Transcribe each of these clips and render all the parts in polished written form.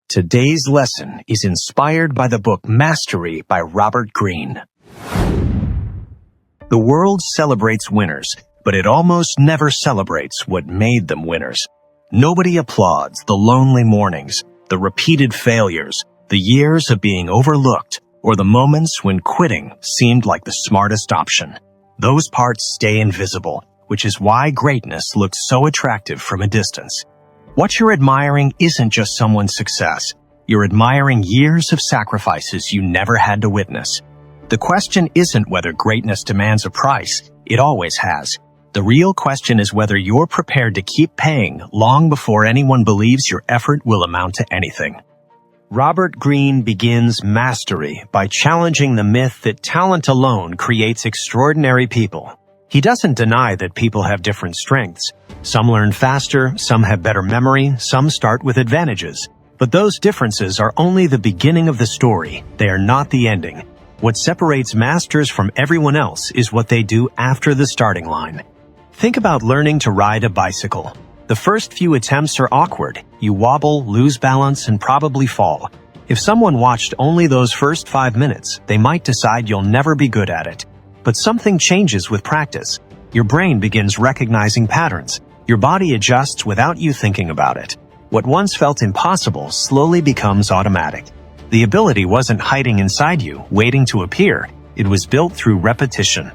Today's lesson is inspired by the book Mastery by Robert Greene. The world celebrates winners, but it almost never celebrates what made them winners. Nobody applauds the lonely mornings, the repeated failures, the years of being overlooked, or the moments when quitting seemed like the smartest option. Those parts stay invisible, which is why greatness looks so attractive from a distance. What you're admiring isn't just someone's success. You're admiring years of sacrifices you never had to witness. The question isn't whether greatness demands a price. It always has. The real question is whether you're prepared to keep paying long before anyone believes your effort will amount to anything. Robert Greene begins Mastery by challenging the myth that talent alone creates extraordinary people. He doesn't deny that people have different strengths. Some learn faster, some have better memory, some start with advantages. But those differences are only the beginning of the story. They are not the ending. What separates masters from everyone else is what they do after the starting line. Think about learning to ride a bicycle. The first few attempts are awkward. You wobble, lose balance, and probably fall. If someone watched only those first 5 minutes, they might decide you'll never be good at it. But something changes with practice. Your brain begins recognizing patterns. Your body adjusts without you thinking about it. What once felt impossible slowly becomes automatic. The ability wasn't hiding inside you, waiting to appear. It was built through repetition.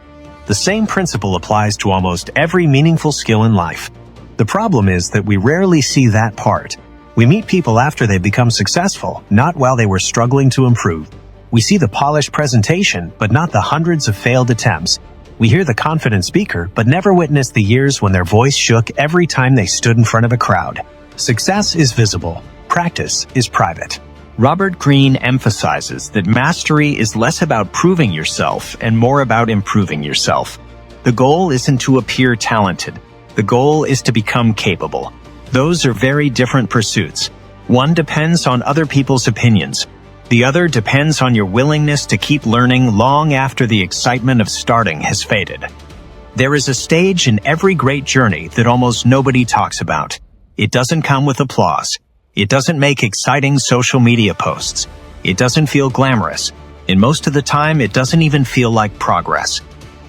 The same principle applies to almost every meaningful skill in life. The problem is that we rarely see that part. We meet people after they become successful, not while they were struggling to improve. We see the polished presentation, but not the hundreds of failed attempts. We hear the confident speaker, but never witness the years when their voice shook every time they stood in front of a crowd. Success is visible. Practice is private. Robert Greene emphasizes that mastery is less about proving yourself and more about improving yourself. The goal isn't to appear talented. The goal is to become capable. Those are very different pursuits. One depends on other people's opinions. The other depends on your willingness to keep learning long after the excitement of starting has faded. There is a stage in every great journey that almost nobody talks about. It doesn't come with applause. It doesn't make exciting social media posts. It doesn't feel glamorous. And most of the time, it doesn't even feel like progress.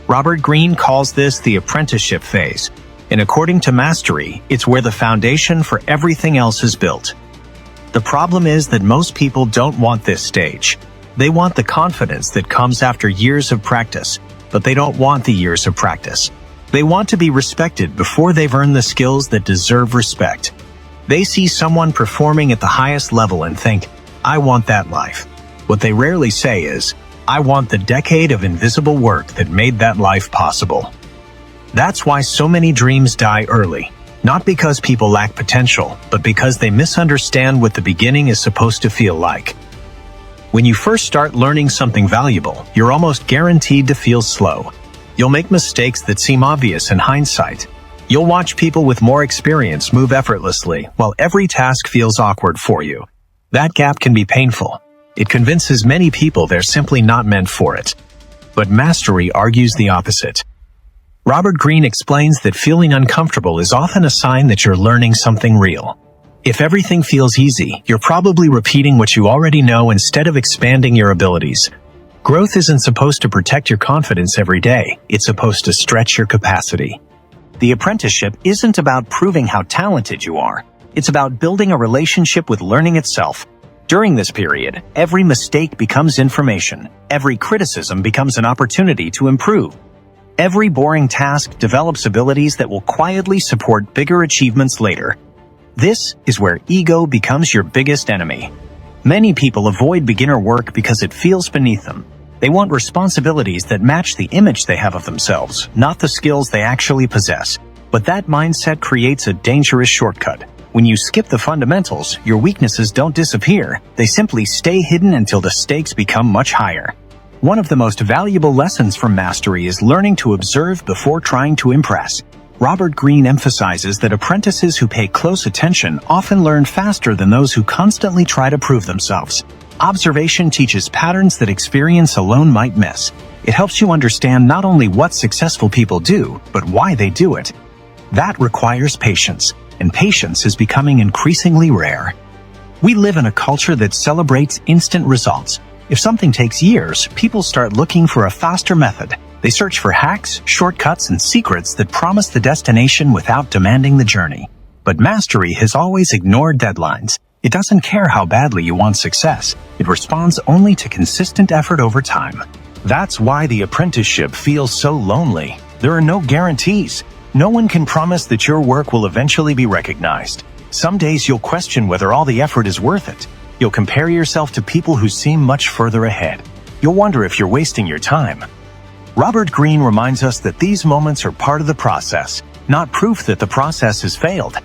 Robert Greene calls this the apprenticeship phase. And according to Mastery, it's where the foundation for everything else is built. The problem is that most people don't want this stage. They want the confidence that comes after years of practice, but they don't want the years of practice. They want to be respected before they've earned the skills that deserve respect. They see someone performing at the highest level and think, I want that life. What they rarely say is, I want the decade of invisible work that made that life possible. That's why so many dreams die early. Not because people lack potential, but because they misunderstand what the beginning is supposed to feel like. When you first start learning something valuable, you're almost guaranteed to feel slow. You'll make mistakes that seem obvious in hindsight. You'll watch people with more experience move effortlessly, while every task feels awkward for you. That gap can be painful. It convinces many people they're simply not meant for it. But Mastery argues the opposite. Robert Greene explains that feeling uncomfortable is often a sign that you're learning something real. If everything feels easy, you're probably repeating what you already know instead of expanding your abilities. Growth isn't supposed to protect your confidence every day. It's supposed to stretch your capacity. The apprenticeship isn't about proving how talented you are. It's about building a relationship with learning itself. During this period, every mistake becomes information. Every criticism becomes an opportunity to improve. Every boring task develops abilities that will quietly support bigger achievements later. This is where ego becomes your biggest enemy. Many people avoid beginner work because it feels beneath them. They want responsibilities that match the image they have of themselves, not the skills they actually possess. But that mindset creates a dangerous shortcut. When you skip the fundamentals, your weaknesses don't disappear. They simply stay hidden until the stakes become much higher. One of the most valuable lessons from Mastery is learning to observe before trying to impress. Robert Greene emphasizes that apprentices who pay close attention often learn faster than those who constantly try to prove themselves. Observation teaches patterns that experience alone might miss. It helps you understand not only what successful people do, but why they do it. That requires patience, and patience is becoming increasingly rare. We live in a culture that celebrates instant results. If something takes years, people start looking for a faster method. They search for hacks, shortcuts, and secrets that promise the destination without demanding the journey. But mastery has always ignored deadlines. It doesn't care how badly you want success. It responds only to consistent effort over time. That's why the apprenticeship feels so lonely. There are no guarantees. No one can promise that your work will eventually be recognized. Some days you'll question whether all the effort is worth it. You'll compare yourself to people who seem much further ahead. You'll wonder if you're wasting your time. Robert Greene reminds us that these moments are part of the process, not proof that the process has failed.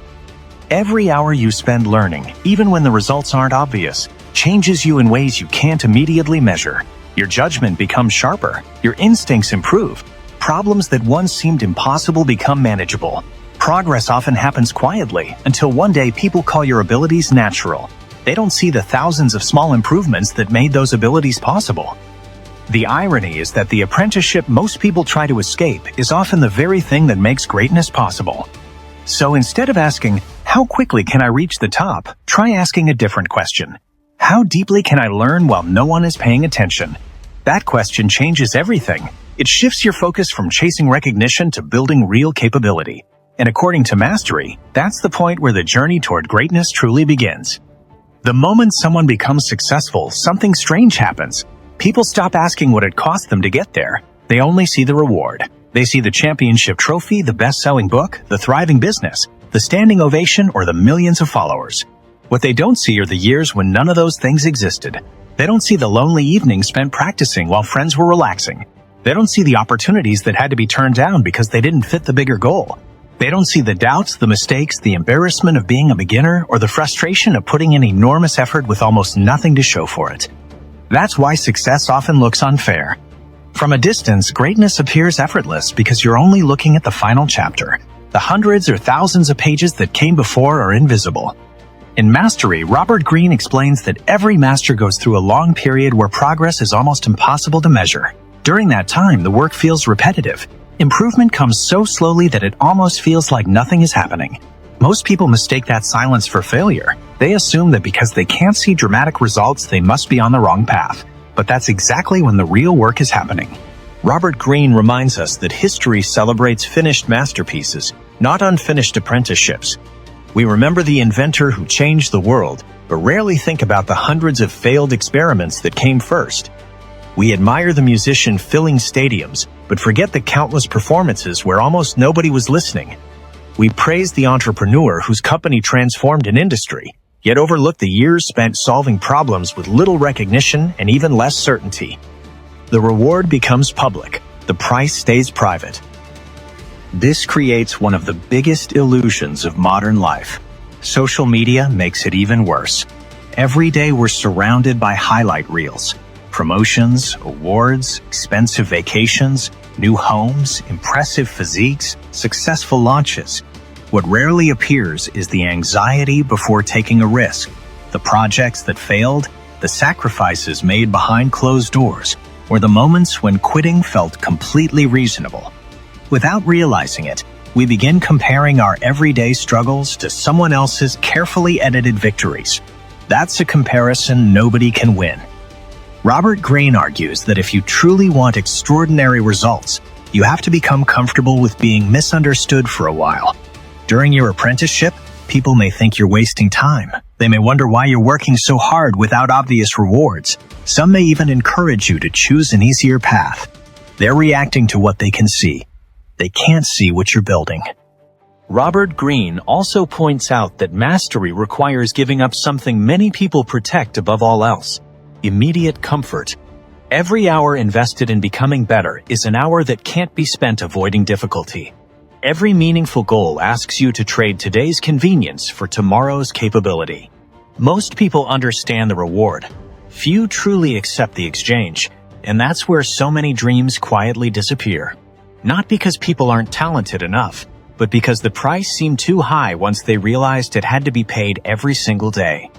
Every hour you spend learning, even when the results aren't obvious, changes you in ways you can't immediately measure. Your judgment becomes sharper. Your instincts improve. Problems that once seemed impossible become manageable. Progress often happens quietly, until one day people call your abilities natural. They don't see the thousands of small improvements that made those abilities possible. The irony is that the apprenticeship most people try to escape is often the very thing that makes greatness possible. So instead of asking, "How quickly can I reach the top?" try asking a different question. How deeply can I learn while no one is paying attention? That question changes everything. It shifts your focus from chasing recognition to building real capability. And according to Mastery, that's the point where the journey toward greatness truly begins. The moment someone becomes successful, something strange happens. People stop asking what it cost them to get there. They only see the reward. They see the championship trophy, the best-selling book, the thriving business, the standing ovation, or the millions of followers. What they don't see are the years when none of those things existed. They don't see the lonely evenings spent practicing while friends were relaxing. They don't see the opportunities that had to be turned down because they didn't fit the bigger goal. They don't see the doubts, the mistakes, the embarrassment of being a beginner, or the frustration of putting in enormous effort with almost nothing to show for it. That's why success often looks unfair. From a distance, greatness appears effortless because you're only looking at the final chapter. The hundreds or thousands of pages that came before are invisible. In Mastery, Robert Greene explains that every master goes through a long period where progress is almost impossible to measure. During that time, the work feels repetitive. Improvement comes so slowly that it almost feels like nothing is happening. Most people mistake that silence for failure. They assume that because they can't see dramatic results, they must be on the wrong path. But that's exactly when the real work is happening. Robert Greene reminds us that history celebrates finished masterpieces, not unfinished apprenticeships. We remember the inventor who changed the world, but rarely think about the hundreds of failed experiments that came first. We admire the musician filling stadiums, but forget the countless performances where almost nobody was listening. We praise the entrepreneur whose company transformed an industry, yet overlook the years spent solving problems with little recognition and even less certainty. The reward becomes public, the price stays private. This creates one of the biggest illusions of modern life. Social media makes it even worse. Every day we're surrounded by highlight reels. Promotions, awards, expensive vacations, new homes, impressive physiques, successful launches. What rarely appears is the anxiety before taking a risk, the projects that failed, the sacrifices made behind closed doors, or the moments when quitting felt completely reasonable. Without realizing it, we begin comparing our everyday struggles to someone else's carefully edited victories. That's a comparison nobody can win. Robert Greene argues that if you truly want extraordinary results, you have to become comfortable with being misunderstood for a while. During your apprenticeship, people may think you're wasting time. They may wonder why you're working so hard without obvious rewards. Some may even encourage you to choose an easier path. They're reacting to what they can see. They can't see what you're building. Robert Greene also points out that mastery requires giving up something many people protect above all else: immediate comfort. Every hour invested in becoming better is an hour that can't be spent avoiding difficulty. Every meaningful goal asks you to trade today's convenience for tomorrow's capability. Most people understand the reward. Few truly accept the exchange, and that's where so many dreams quietly disappear. Not because people aren't talented enough, but because the price seemed too high once they realized it had to be paid every single day.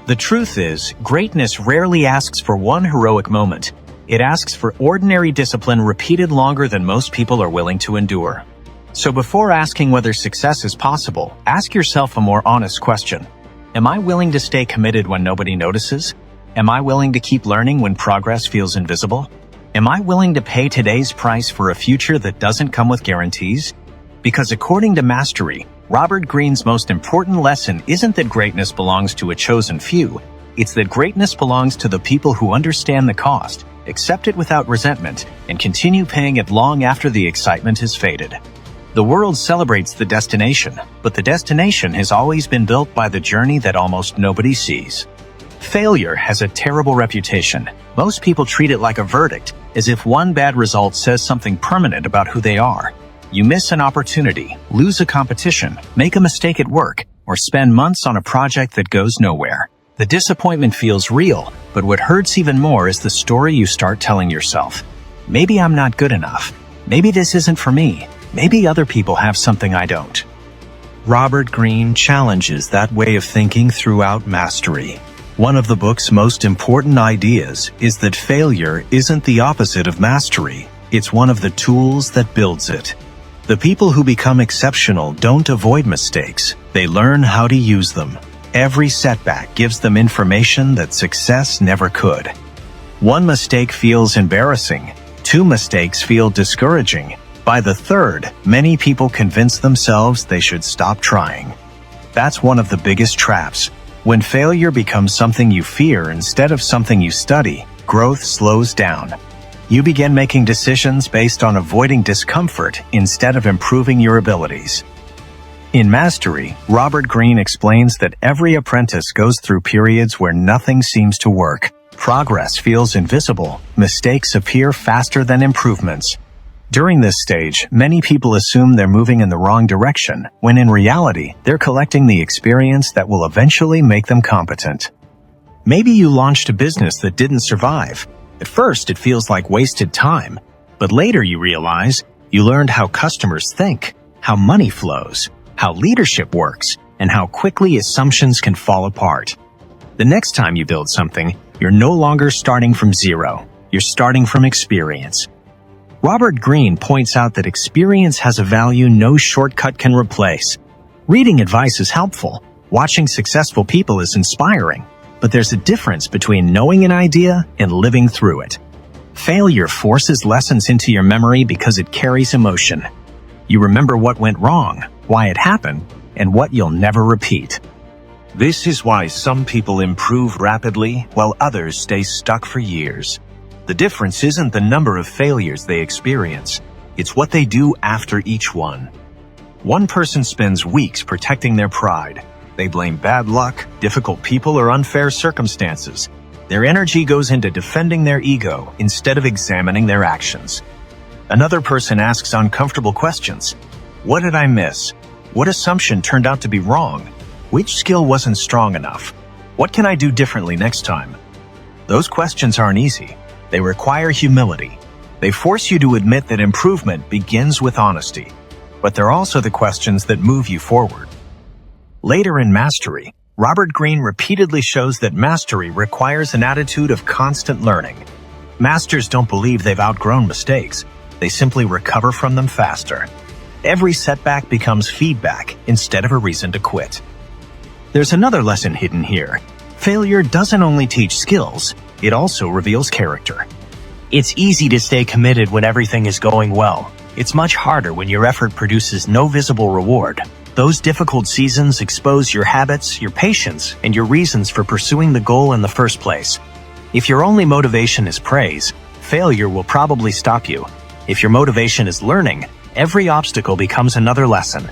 The truth is, greatness rarely asks for one heroic moment. It asks for ordinary discipline repeated longer than most people are willing to endure. So before asking whether success is possible, ask yourself a more honest question. Am I willing to stay committed when nobody notices? Am I willing to keep learning when progress feels invisible? Am I willing to pay today's price for a future that doesn't come with guarantees? Because according to Mastery, Robert Greene's most important lesson isn't that greatness belongs to a chosen few. It's that greatness belongs to the people who understand the cost, accept it without resentment, and continue paying it long after the excitement has faded. The world celebrates the destination, but the destination has always been built by the journey that almost nobody sees. Failure has a terrible reputation. Most people treat it like a verdict, as if one bad result says something permanent about who they are. You miss an opportunity, lose a competition, make a mistake at work, or spend months on a project that goes nowhere. The disappointment feels real, but what hurts even more is the story you start telling yourself. Maybe I'm not good enough. Maybe this isn't for me. Maybe other people have something I don't. Robert Greene challenges that way of thinking throughout Mastery. One of the book's most important ideas is that failure isn't the opposite of mastery. It's one of the tools that builds it. The people who become exceptional don't avoid mistakes. They learn how to use them. Every setback gives them information that success never could. One mistake feels embarrassing. 2 mistakes feel discouraging. By the 3rd, many people convince themselves they should stop trying. That's one of the biggest traps. When failure becomes something you fear instead of something you study, growth slows down. You begin making decisions based on avoiding discomfort instead of improving your abilities. In Mastery, Robert Greene explains that every apprentice goes through periods where nothing seems to work. Progress feels invisible. Mistakes appear faster than improvements. During this stage, many people assume they're moving in the wrong direction, when in reality, they're collecting the experience that will eventually make them competent. Maybe you launched a business that didn't survive. At first, it feels like wasted time, but later you realize you learned how customers think, how money flows, how leadership works, and how quickly assumptions can fall apart. The next time you build something, you're no longer starting from zero. You're starting from experience. Robert Greene points out that experience has a value no shortcut can replace. Reading advice is helpful. Watching successful people is inspiring. But there's a difference between knowing an idea and living through it. Failure forces lessons into your memory because it carries emotion. You remember what went wrong, why it happened, and what you'll never repeat. This is why some people improve rapidly while others stay stuck for years. The difference isn't the number of failures they experience, it's what they do after each one. One person spends weeks protecting their pride. They blame bad luck, difficult people, or unfair circumstances. Their energy goes into defending their ego instead of examining their actions. Another person asks uncomfortable questions. What did I miss? What assumption turned out to be wrong? Which skill wasn't strong enough? What can I do differently next time? Those questions aren't easy. They require humility. They force you to admit that improvement begins with honesty. But they're also the questions that move you forward. Later in Mastery, Robert Greene repeatedly shows that mastery requires an attitude of constant learning. Masters don't believe they've outgrown mistakes. They simply recover from them faster. Every setback becomes feedback instead of a reason to quit. There's another lesson hidden here. Failure doesn't only teach skills, it also reveals character. It's easy to stay committed when everything is going well. It's much harder when your effort produces no visible reward. Those difficult seasons expose your habits, your patience, and your reasons for pursuing the goal in the first place. If your only motivation is praise, failure will probably stop you. If your motivation is learning, every obstacle becomes another lesson.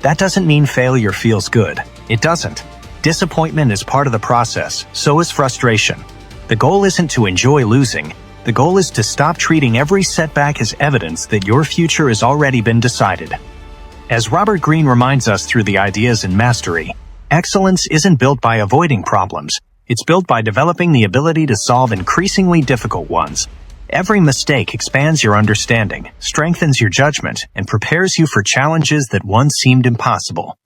That doesn't mean failure feels good. It doesn't. Disappointment is part of the process, so is frustration. The goal isn't to enjoy losing. The goal is to stop treating every setback as evidence that your future has already been decided. As Robert Greene reminds us through the ideas in Mastery, excellence isn't built by avoiding problems. It's built by developing the ability to solve increasingly difficult ones. Every mistake expands your understanding, strengthens your judgment, and prepares you for challenges that once seemed impossible.